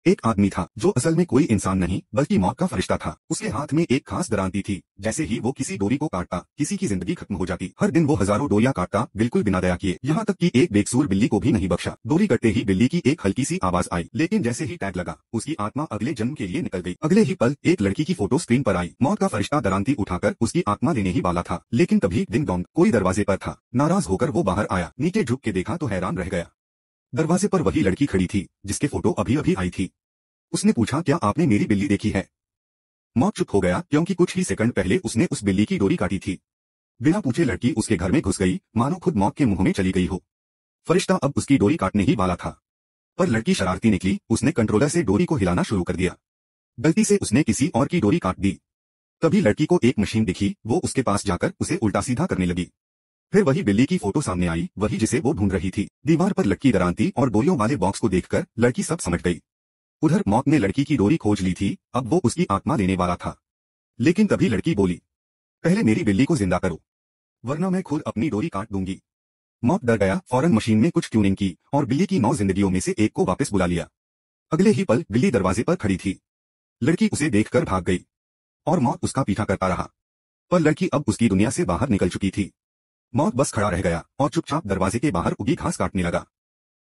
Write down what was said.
एक आदमी था जो असल में कोई इंसान नहीं बल्कि मौत का फरिश्ता था। उसके हाथ में एक खास दरांती थी। जैसे ही वो किसी डोरी को काटता किसी की जिंदगी खत्म हो जाती। हर दिन वो हजारों डोरियां काटता बिल्कुल बिना दया किए, यहाँ तक कि एक बेकसूर बिल्ली को भी नहीं बख्शा। डोरी कटते ही बिल्ली की एक हल्की सी आवाज आई, लेकिन जैसे ही टैग लगा उसकी आत्मा अगले जन्म के लिए निकल गई। अगले ही पल एक लड़की की फोटो स्क्रीन पर आई। मौत का फरिश्ता दरांती उठाकर उसकी आत्मा लेने ही वाला था, लेकिन तभी डिंग डोंग, कोई दरवाजे पर था। नाराज होकर वो बाहर आया। नीचे झुक के देखा तो हैरान रह गया। दरवाजे पर वही लड़की खड़ी थी जिसके फोटो अभी अभी आई थी। उसने पूछा, क्या आपने मेरी बिल्ली देखी है? मौत चुप हो गया क्योंकि कुछ ही सेकंड पहले उसने उस बिल्ली की डोरी काटी थी। बिना पूछे लड़की उसके घर में घुस गई, मानो खुद मौत के मुंह में चली गई हो। फरिश्ता अब उसकी डोरी काटने ही वाला था, पर लड़की शरारती निकली। उसने कंट्रोलर से डोरी को हिलाना शुरू कर दिया। गलती से उसने किसी और की डोरी काट दी। तभी लड़की को एक मशीन दिखी। वो उसके पास जाकर उसे उल्टा सीधा करने लगी। फिर वही बिल्ली की फोटो सामने आई, वही जिसे वो ढूंढ रही थी। दीवार पर लटकी दरांती और डोरियों वाले बॉक्स को देखकर लड़की सब समझ गई। उधर मौत ने लड़की की डोरी खोज ली थी, अब वो उसकी आत्मा लेने वाला था। लेकिन तभी लड़की बोली, पहले मेरी बिल्ली को जिंदा करो, वरना मैं खुद अपनी डोरी काट दूंगी। मौत डर गया, फौरन मशीन में कुछ ट्यूनिंग की और बिल्ली की 9 जिंदगियों में से एक को वापस बुला लिया। अगले ही पल बिल्ली दरवाजे पर खड़ी थी। लड़की उसे देखकर भाग गई और मौत उसका पीछा करता रहा, पर लड़की अब उसकी दुनिया से बाहर निकल चुकी थी। मौत बस खड़ा रह गया और चुपचाप दरवाजे के बाहर उगी घास काटने लगा।